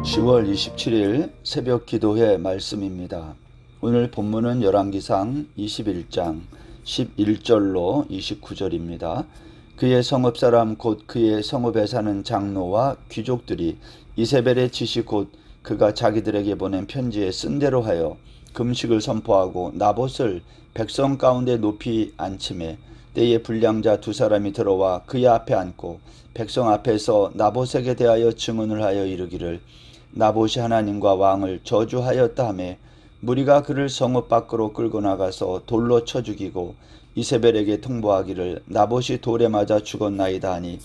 10월 27일 새벽 기도회 말씀입니다. 오늘 본문은 열왕기상 21장 11절로 29절입니다. 그의 성읍 사람 곧 그의 성읍에 사는 장로와 귀족들이 이세벨의 지시 곧 그가 자기들에게 보낸 편지에 쓴 대로 하여 금식을 선포하고 나봇을 백성 가운데 높이 앉히매 때에 불량자 두 사람이 들어와 그의 앞에 앉고 백성 앞에서 나봇에게 대하여 증언을 하여 이르기를 나봇이 하나님과 왕을 저주하였다 하매 무리가 그를 성읍 밖으로 끌고 나가서 돌로 쳐 죽이고 이세벨에게 통보하기를 나봇이 돌에 맞아 죽었나이다 하니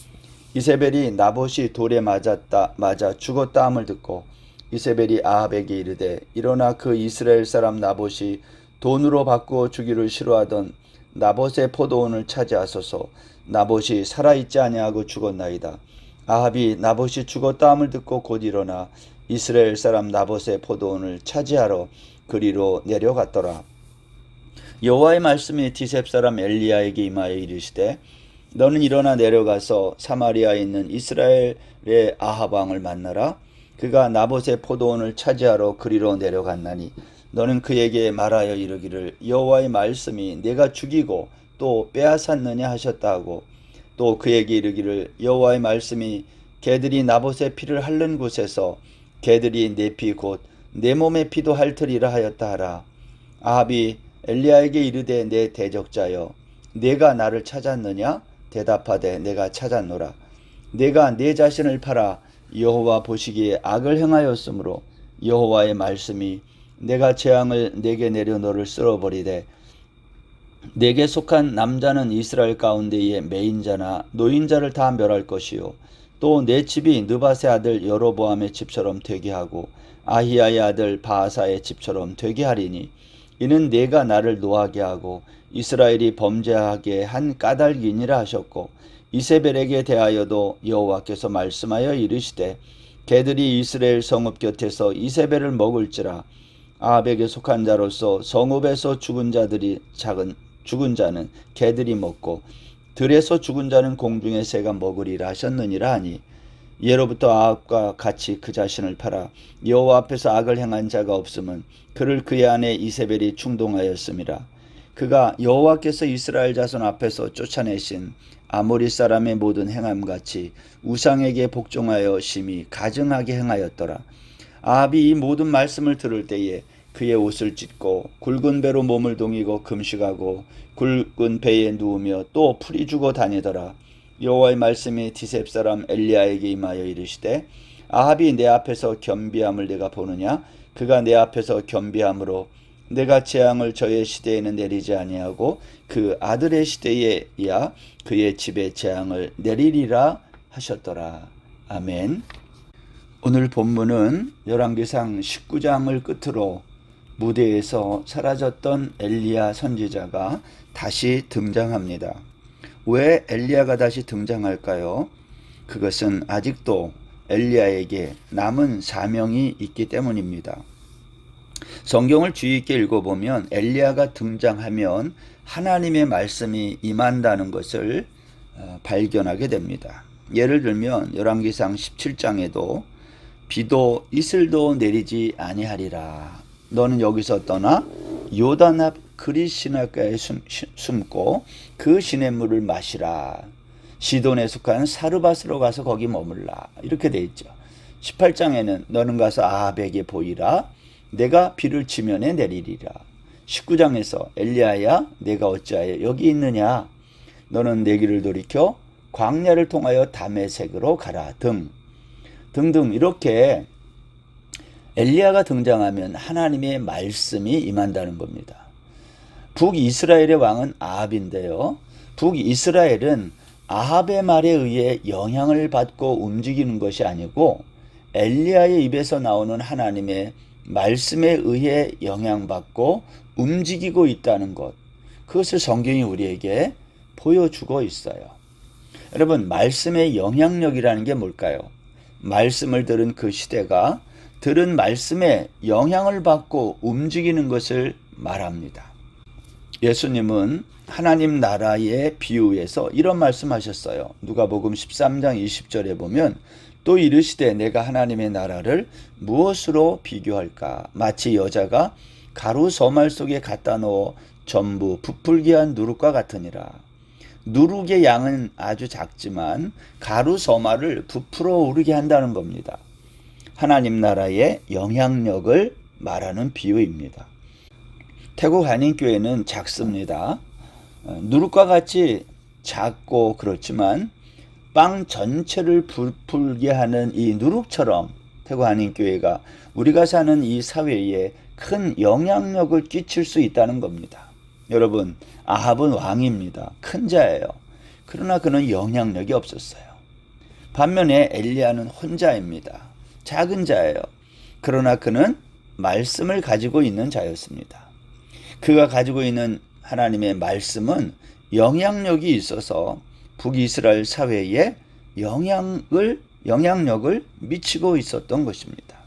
이세벨이 나봇이 돌에 맞아 죽었다 함을 듣고 이세벨이 아합에게 이르되 일어나 그 이스라엘 사람 나봇이 돈으로 바꾸어 주기를 싫어하던 나봇의 포도원을 차지하소서. 나봇이 살아있지 아니하고 죽었나이다. 아합이 나봇이 죽었다 함을 듣고 곧 일어나 이스라엘 사람 나봇의 포도원을 차지하러 그리로 내려갔더라. 여호와의 말씀이 디셉 사람 엘리야에게 임하여 이르시되 너는 일어나 내려가서 사마리아에 있는 이스라엘의 아합 왕을 만나라. 그가 나봇의 포도원을 차지하러 그리로 내려갔나니 너는 그에게 말하여 이르기를 여호와의 말씀이 내가 죽이고 또 빼앗았느냐 하셨다 하고 또 그에게 이르기를 여호와의 말씀이 개들이 나봇의 피를 핥는 곳에서 개들이 내 피 곧 내 몸의 피도 핥으리라 하였다 하라. 아합이 엘리야에게 이르되 내 대적자여 내가 나를 찾았느냐? 대답하되 내가 찾았노라. 내가 내 자신을 팔아 여호와 보시기에 악을 행하였으므로 여호와의 말씀이 내가 재앙을 내게 내려 너를 쓸어버리되 내게 속한 남자는 이스라엘 가운데의 매인자나 노인자를 다 멸할 것이요 또 내 집이 느밧의 아들 여로보암의 집처럼 되게 하고 아히야의 아들 바아사의 집처럼 되게 하리니 이는 내가 나를 노하게 하고 이스라엘이 범죄하게 한 까닭이니라 하셨고 이세벨에게 대하여도 여호와께서 말씀하여 이르시되 개들이 이스라엘 성읍 곁에서 이세벨을 먹을지라. 아합에게 속한 자로서 성읍에서 죽은 자는 개들이 먹고 들에서 죽은 자는 공중의 새가 먹으리라 하셨느니라 하니 예로부터 아합과 같이 그 자신을 팔아 여호와 앞에서 악을 행한 자가 없음은 그를 그의 아내 이세벨이 충동하였음이라. 그가 여호와께서 이스라엘 자손 앞에서 쫓아내신 아모리 사람의 모든 행함같이 우상에게 복종하여 심히 가증하게 행하였더라. 아합이 이 모든 말씀을 들을 때에 그의 옷을 찢고 굵은 배로 몸을 동이고 금식하고 굵은 배에 누우며 또 풀이 주고 다니더라. 여호와의 말씀이 디셉 사람 엘리야에게 임하여 이르시되 아합이 내 앞에서 겸비함을 내가 보느냐? 그가 내 앞에서 겸비함으로 내가 재앙을 저의 시대에는 내리지 아니하고 그 아들의 시대에야 그의 집에 재앙을 내리리라 하셨더라. 아멘. 오늘 본문은 열왕기상 19장을 끝으로 무대에서 사라졌던 엘리야 선지자가 다시 등장합니다. 왜 엘리야가 다시 등장할까요? 그것은 아직도 엘리야에게 남은 사명이 있기 때문입니다. 성경을 주의 있게 읽어보면 엘리야가 등장하면 하나님의 말씀이 임한다는 것을 발견하게 됩니다. 예를 들면 열왕기상 17장에도 비도 이슬도 내리지 아니하리라. 너는 여기서 떠나 요단 앞 그릿 시냇가에 숨고 그 시냇물을 마시라. 시돈에 속한 사르밧으로 가서 거기 머물라. 이렇게 돼 있죠. 18장에는 너는 가서 아합에게 보이라. 내가 비를 지면에 내리리라. 19장에서 엘리야야 내가 어찌하여 여기 있느냐. 너는 내 길을 돌이켜 광야를 통하여 다메섹으로 가라. 등등 이렇게 엘리야가 등장하면 하나님의 말씀이 임한다는 겁니다. 북이스라엘의 왕은 아합인데요. 북이스라엘은 아합의 말에 의해 영향을 받고 움직이는 것이 아니고 엘리야의 입에서 나오는 하나님의 말씀에 의해 영향받고 움직이고 있다는 것. 그것을 성경이 우리에게 보여주고 있어요. 여러분, 말씀의 영향력이라는 게 뭘까요? 말씀을 들은 그 시대가 들은 말씀에 영향을 받고 움직이는 것을 말합니다. 예수님은 하나님 나라의 비유에서 이런 말씀하셨어요. 누가복음 13장 20절에 보면 또 이르시되 내가 하나님의 나라를 무엇으로 비교할까? 마치 여자가 가루 서말 속에 갖다 넣어 전부 부풀게 한 누룩과 같으니라. 누룩의 양은 아주 작지만 가루 서말을 부풀어 오르게 한다는 겁니다. 하나님 나라의 영향력을 말하는 비유입니다. 태국 한인교회는 작습니다. 누룩과 같이 작고 그렇지만 빵 전체를 부풀게 하는 이 누룩처럼 태국 한인교회가 우리가 사는 이 사회에 큰 영향력을 끼칠 수 있다는 겁니다. 여러분, 아합은 왕입니다. 큰 자예요. 그러나 그는 영향력이 없었어요. 반면에 엘리야는 혼자입니다. 작은 자예요. 그러나 그는 말씀을 가지고 있는 자였습니다. 그가 가지고 있는 하나님의 말씀은 영향력이 있어서 북이스라엘 사회에 영향력을 미치고 있었던 것입니다.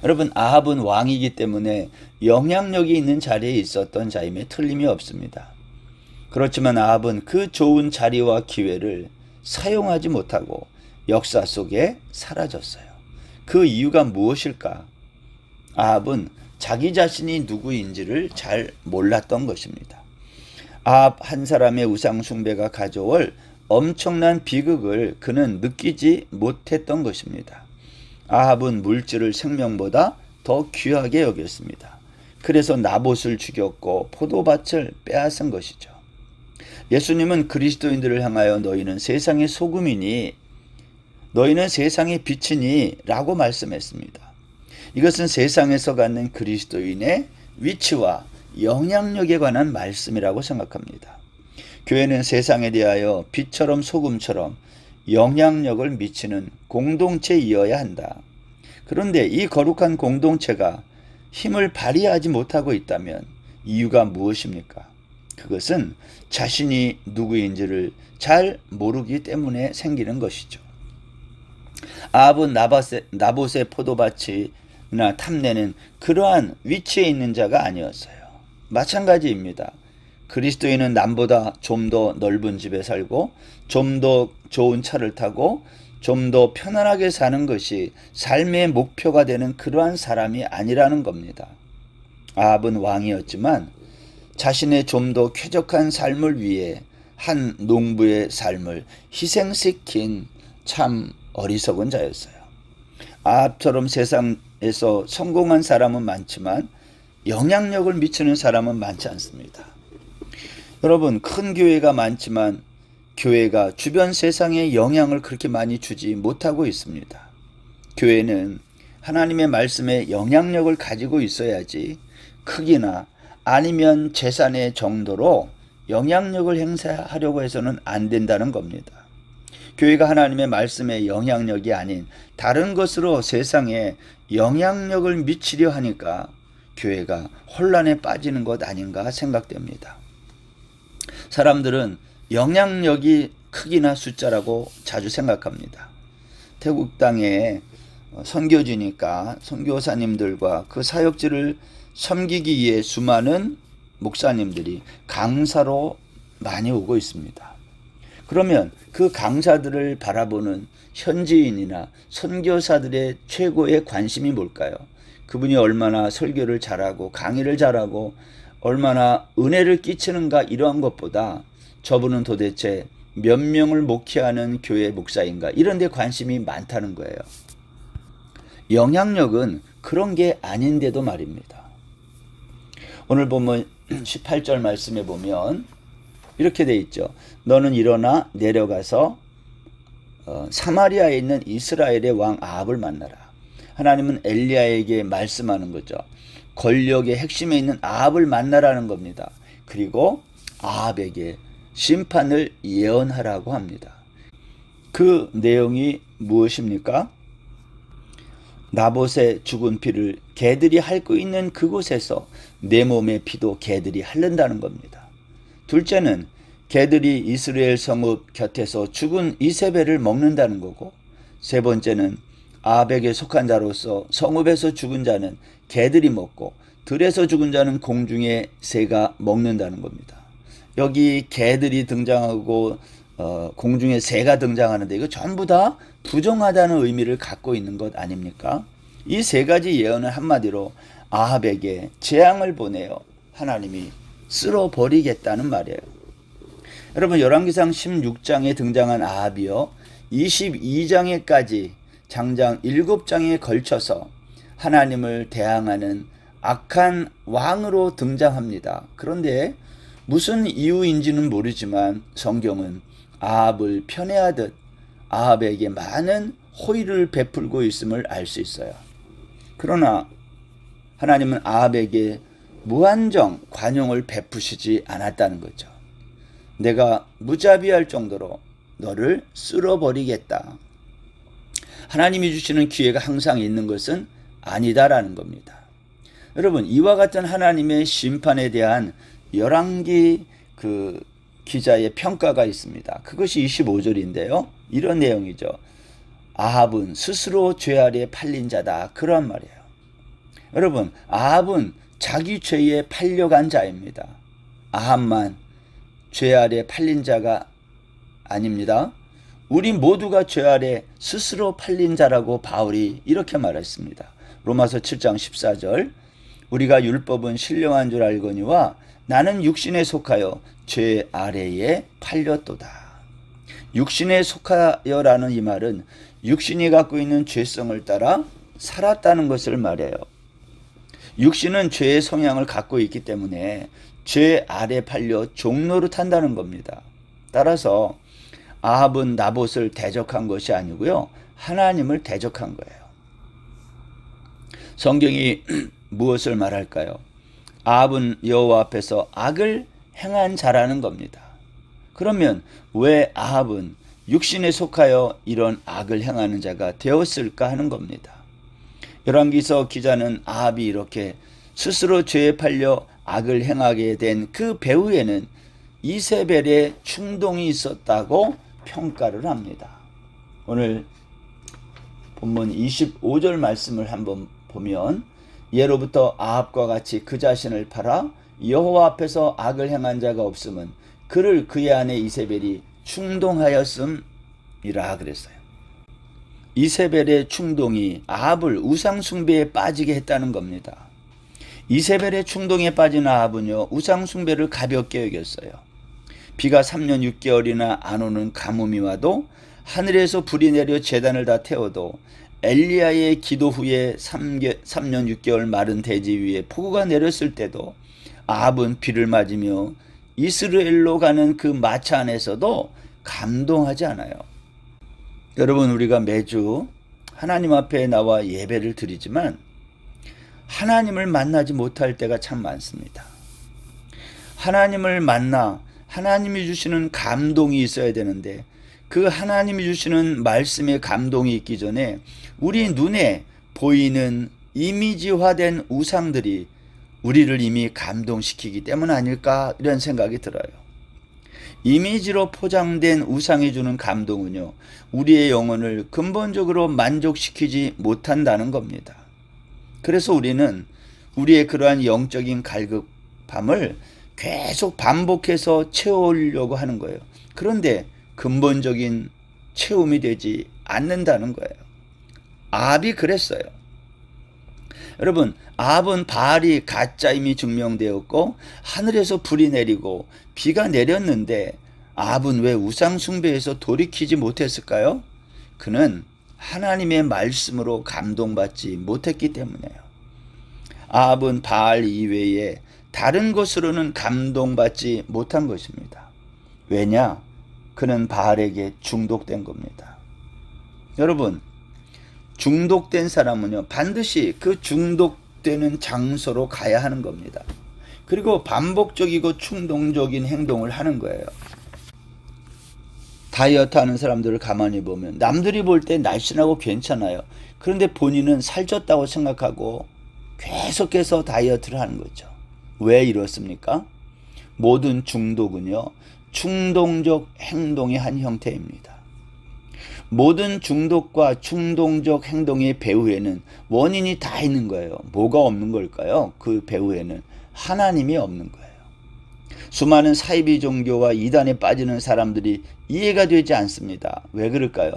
여러분, 아합은 왕이기 때문에 영향력이 있는 자리에 있었던 자임에 틀림이 없습니다. 그렇지만 아합은 그 좋은 자리와 기회를 사용하지 못하고 역사 속에 사라졌어요. 그 이유가 무엇일까? 아합은 자기 자신이 누구인지를 잘 몰랐던 것입니다. 아합 한 사람의 우상 숭배가 가져올 엄청난 비극을 그는 느끼지 못했던 것입니다. 아합은 물질을 생명보다 더 귀하게 여겼습니다. 그래서 나봇을 죽였고 포도밭을 빼앗은 것이죠. 예수님은 그리스도인들을 향하여 너희는 세상의 소금이니 너희는 세상의 빛이니 라고 말씀했습니다. 이것은 세상에서 갖는 그리스도인의 위치와 영향력에 관한 말씀이라고 생각합니다. 교회는 세상에 대하여 빛처럼 소금처럼 영향력을 미치는 공동체이어야 한다. 그런데 이 거룩한 공동체가 힘을 발휘하지 못하고 있다면 이유가 무엇입니까? 그것은 자신이 누구인지를 잘 모르기 때문에 생기는 것이죠. 아합은 나봇의 포도밭이나 탐내는 그러한 위치에 있는 자가 아니었어요. 마찬가지입니다. 그리스도인은 남보다 좀 더 넓은 집에 살고 좀 더 좋은 차를 타고 좀 더 편안하게 사는 것이 삶의 목표가 되는 그러한 사람이 아니라는 겁니다. 아합은 왕이었지만 자신의 좀 더 쾌적한 삶을 위해 한 농부의 삶을 희생시킨 참 어리석은 자였어요. 아합처럼 세상에서 성공한 사람은 많지만 영향력을 미치는 사람은 많지 않습니다. 여러분, 큰 교회가 많지만 교회가 주변 세상에 영향을 그렇게 많이 주지 못하고 있습니다. 교회는 하나님의 말씀에 영향력을 가지고 있어야지 크기나 아니면 재산의 정도로 영향력을 행사하려고 해서는 안 된다는 겁니다. 교회가 하나님의 말씀에 영향력이 아닌 다른 것으로 세상에 영향력을 미치려 하니까 교회가 혼란에 빠지는 것 아닌가 생각됩니다. 사람들은 영향력이 크기나 숫자라고 자주 생각합니다. 태국 땅에 선교지니까 선교사님들과 그 사역지를 섬기기 위해 수많은 목사님들이 강사로 많이 오고 있습니다. 그러면 그 강사들을 바라보는 현지인이나 선교사들의 최고의 관심이 뭘까요? 그분이 얼마나 설교를 잘하고 강의를 잘하고 얼마나 은혜를 끼치는가 이러한 것보다 저분은 도대체 몇 명을 목회하는 교회 목사인가 이런 데 관심이 많다는 거예요. 영향력은 그런 게 아닌데도 말입니다. 오늘 보면 18절 말씀에 보면 이렇게 돼 있죠. 너는 일어나 내려가서 사마리아에 있는 이스라엘의 왕 아합을 만나라. 하나님은 엘리야에게 말씀하는 거죠. 권력의 핵심에 있는 아합을 만나라는 겁니다. 그리고 아합에게 심판을 예언하라고 합니다. 그 내용이 무엇입니까? 나봇의 죽은 피를 개들이 핥고 있는 그곳에서 내 몸의 피도 개들이 핥는다는 겁니다. 둘째는 개들이 이스라엘 성읍 곁에서 죽은 이세벨을 먹는다는 거고, 세 번째는 아합에게 속한 자로서 성읍에서 죽은 자는 개들이 먹고 들에서 죽은 자는 공중의 새가 먹는다는 겁니다. 여기 개들이 등장하고 공중에 새가 등장하는데 이거 전부 다 부정하다는 의미를 갖고 있는 것 아닙니까? 이 세 가지 예언은 한마디로 아합에게 재앙을 보내어 하나님이 쓸어버리겠다는 말이에요. 여러분, 열왕기상 16장에 등장한 아합이요 22장에까지 장장 7장에 걸쳐서 하나님을 대항하는 악한 왕으로 등장합니다. 그런데 무슨 이유인지는 모르지만 성경은 아합을 편애하듯 아합에게 많은 호의를 베풀고 있음을 알 수 있어요. 그러나 하나님은 아합에게 무한정 관용을 베푸시지 않았다는 거죠. 내가 무자비할 정도로 너를 쓸어버리겠다. 하나님이 주시는 기회가 항상 있는 것은 아니다라는 겁니다. 여러분, 이와 같은 하나님의 심판에 대한 열왕기 기자의 평가가 있습니다. 그것이 25절인데요. 이런 내용이죠. 아합은 스스로 죄 아래 팔린 자다. 그런 말이에요. 여러분, 아합은 자기 죄에 팔려간 자입니다. 아합만 죄 아래 팔린 자가 아닙니다. 우리 모두가 죄 아래 스스로 팔린 자라고 바울이 이렇게 말했습니다. 로마서 7장 14절 우리가 율법은 신령한 줄 알거니와 나는 육신에 속하여 죄 아래에 팔렸도다. 육신에 속하여라는 이 말은 육신이 갖고 있는 죄성을 따라 살았다는 것을 말해요. 육신은 죄의 성향을 갖고 있기 때문에 죄 아래 팔려 종노릇한다는 겁니다. 따라서 아합은 나봇을 대적한 것이 아니고요, 하나님을 대적한 거예요. 성경이 무엇을 말할까요? 아합은 여호와 앞에서 악을 행한 자라는 겁니다. 그러면 왜 아합은 육신에 속하여 이런 악을 행하는 자가 되었을까 하는 겁니다. 열왕기서 기자는 아합이 이렇게 스스로 죄에 팔려 악을 행하게 된 그 배후에는 이세벨의 충동이 있었다고 평가를 합니다. 오늘 본문 25절 말씀을 한번 보면 예로부터 아합과 같이 그 자신을 팔아 여호와 앞에서 악을 행한 자가 없음은 그를 그의 아내 이세벨이 충동하였음이라 그랬어요. 이세벨의 충동이 아합을 우상숭배에 빠지게 했다는 겁니다. 이세벨의 충동에 빠진 아합은요, 우상숭배를 가볍게 여겼어요. 비가 3년 6개월이나 안 오는 가뭄이 와도, 하늘에서 불이 내려 제단을 다 태워도, 엘리야의 기도 후에 3년 6개월 마른 대지 위에 폭우가 내렸을 때도 아합은 비를 맞으며 이스라엘로 가는 그 마차 안에서도 감동하지 않아요. 여러분, 우리가 매주 하나님 앞에 나와 예배를 드리지만 하나님을 만나지 못할 때가 참 많습니다. 하나님을 만나 하나님이 주시는 감동이 있어야 되는데, 그 하나님이 주시는 말씀의 감동이 있기 전에 우리 눈에 보이는 이미지화된 우상들이 우리를 이미 감동시키기 때문 아닐까, 이런 생각이 들어요. 이미지로 포장된 우상이 주는 감동은요, 우리의 영혼을 근본적으로 만족시키지 못한다는 겁니다. 그래서 우리는 우리의 그러한 영적인 갈급함을 계속 반복해서 채우려고 하는 거예요. 그런데 근본적인 채움이 되지 않는다는 거예요. 아합이 그랬어요. 여러분, 아합은 바알이 가짜임이 증명되었고 하늘에서 불이 내리고 비가 내렸는데 아합은 왜 우상 숭배에서 돌이키지 못했을까요? 그는 하나님의 말씀으로 감동받지 못했기 때문에요. 아합은 바알 이외에 다른 것으로는 감동받지 못한 것입니다. 왜냐? 그는 바알에게 중독된 겁니다. 여러분, 중독된 사람은요, 반드시 그 중독되는 장소로 가야 하는 겁니다. 그리고 반복적이고 충동적인 행동을 하는 거예요. 다이어트 하는 사람들을 가만히 보면 남들이 볼 때 날씬하고 괜찮아요. 그런데 본인은 살쪘다고 생각하고 계속해서 다이어트를 하는 거죠. 왜 이렇습니까? 모든 중독은요, 충동적 행동의 한 형태입니다. 모든 중독과 충동적 행동의 배후에는 원인이 다 있는 거예요. 뭐가 없는 걸까요? 그 배후에는 하나님이 없는 거예요. 수많은 사이비 종교와 이단에 빠지는 사람들이 이해가 되지 않습니다. 왜 그럴까요?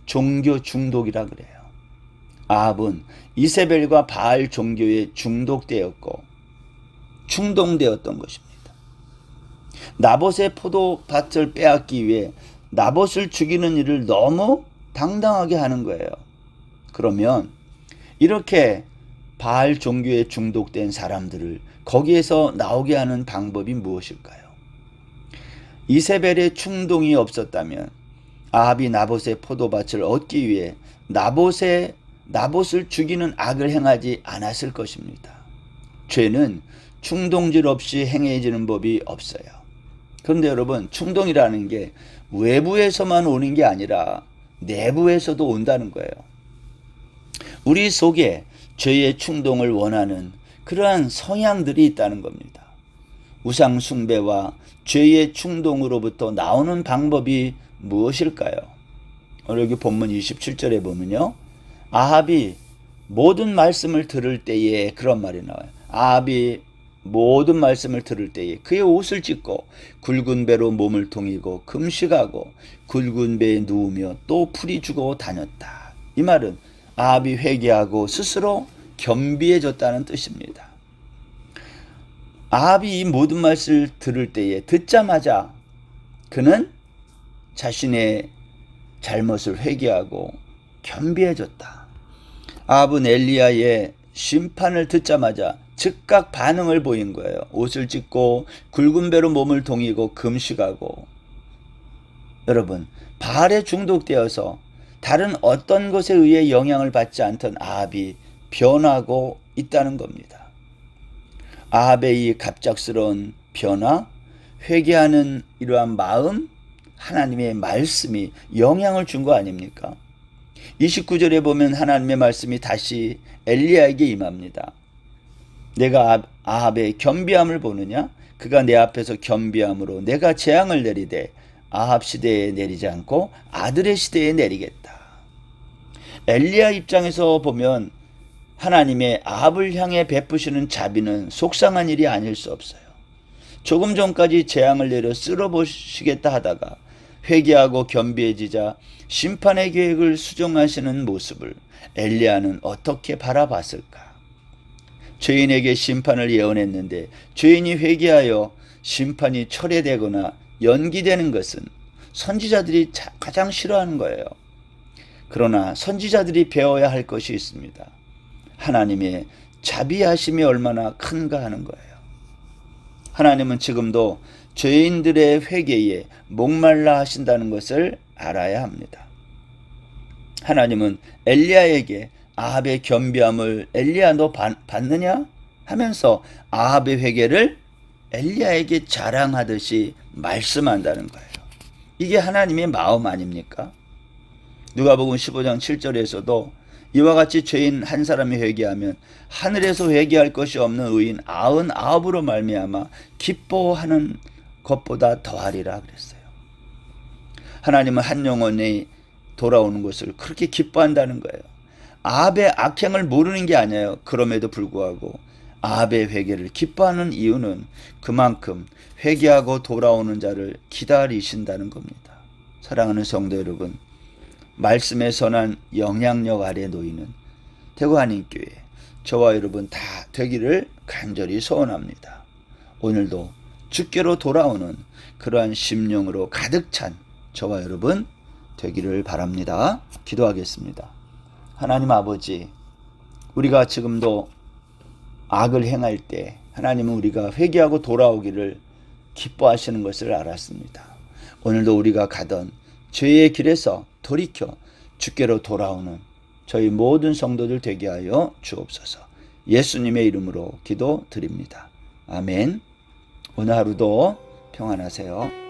종교 중독이라 그래요. 아합은 이세벨과 바알 종교에 중독되었고 충동되었던 것입니다. 나봇의 포도밭을 빼앗기 위해 나봇을 죽이는 일을 너무 당당하게 하는 거예요. 그러면 이렇게 바알 종교에 중독된 사람들을 거기에서 나오게 하는 방법이 무엇일까요? 이세벨의 충동이 없었다면 아합이 나봇의 포도밭을 얻기 위해 나봇을 죽이는 악을 행하지 않았을 것입니다. 죄는 충동질 없이 행해지는 법이 없어요. 그런데 여러분, 충동이라는 게 외부에서만 오는 게 아니라 내부에서도 온다는 거예요. 우리 속에 죄의 충동을 원하는 그러한 성향들이 있다는 겁니다. 우상 숭배와 죄의 충동으로부터 나오는 방법이 무엇일까요? 오늘 여기 본문 27절에 보면요, 아합이 모든 말씀을 들을 때에 그런 말이 나와요. 아합이 모든 말씀을 들을 때에 그의 옷을 찢고 굵은 배로 몸을 동이고 금식하고 굵은 배에 누우며 또 풀이 주고 다녔다. 이 말은 아합이 회개하고 스스로 겸비해졌다는 뜻입니다. 아합이 이 모든 말씀을 들을 때에 듣자마자 그는 자신의 잘못을 회개하고 겸비해졌다. 아합은 엘리야의 심판을 듣자마자 즉각 반응을 보인 거예요. 옷을 찢고 굵은 배로 몸을 동이고 금식하고. 여러분, 바알에 중독되어서 다른 어떤 것에 의해 영향을 받지 않던 아합이 변하고 있다는 겁니다. 아합의 이 갑작스러운 변화, 회개하는 이러한 마음, 하나님의 말씀이 영향을 준 거 아닙니까? 29절에 보면 하나님의 말씀이 다시 엘리야에게 임합니다. 내가 아합의 겸비함을 보느냐? 그가 내 앞에서 겸비함으로 내가 재앙을 내리되 아합 시대에 내리지 않고 아들의 시대에 내리겠다. 엘리야 입장에서 보면 하나님의 아합을 향해 베푸시는 자비는 속상한 일이 아닐 수 없어요. 조금 전까지 재앙을 내려 쓸어보시겠다 하다가 회개하고 겸비해지자 심판의 계획을 수정하시는 모습을 엘리야는 어떻게 바라봤을까? 죄인에게 심판을 예언했는데 죄인이 회개하여 심판이 철회되거나 연기되는 것은 선지자들이 가장 싫어하는 거예요. 그러나 선지자들이 배워야 할 것이 있습니다. 하나님의 자비하심이 얼마나 큰가 하는 거예요. 하나님은 지금도 죄인들의 회개에 목말라 하신다는 것을 알아야 합니다. 하나님은 엘리야에게 아합의 겸비함을 엘리야 너 받느냐 하면서 아합의 회개를 엘리야에게 자랑하듯이 말씀한다는 거예요. 이게 하나님의 마음 아닙니까? 누가복음 15장 7절에서도 이와 같이 죄인 한 사람이 회개하면 하늘에서 회개할 것이 없는 의인 99으로 말미암아 기뻐하는 것보다 더하리라 그랬어요. 하나님은 한 영혼이 돌아오는 것을 그렇게 기뻐한다는 거예요. 아합의 악행을 모르는 게 아니에요. 그럼에도 불구하고 아합의 회개를 기뻐하는 이유는 그만큼 회개하고 돌아오는 자를 기다리신다는 겁니다. 사랑하는 성도 여러분, 말씀의 선한 영향력 아래 놓이는 대구한인교회 저와 여러분 다 되기를 간절히 소원합니다. 오늘도 주께로 돌아오는 그러한 심령으로 가득 찬 저와 여러분 되기를 바랍니다. 기도하겠습니다. 하나님 아버지, 우리가 지금도 악을 행할 때 하나님은 우리가 회개하고 돌아오기를 기뻐하시는 것을 알았습니다. 오늘도 우리가 가던 죄의 길에서 돌이켜 주께로 돌아오는 저희 모든 성도들 되게 하여 주옵소서. 예수님의 이름으로 기도드립니다. 아멘. 오늘 하루도 평안하세요.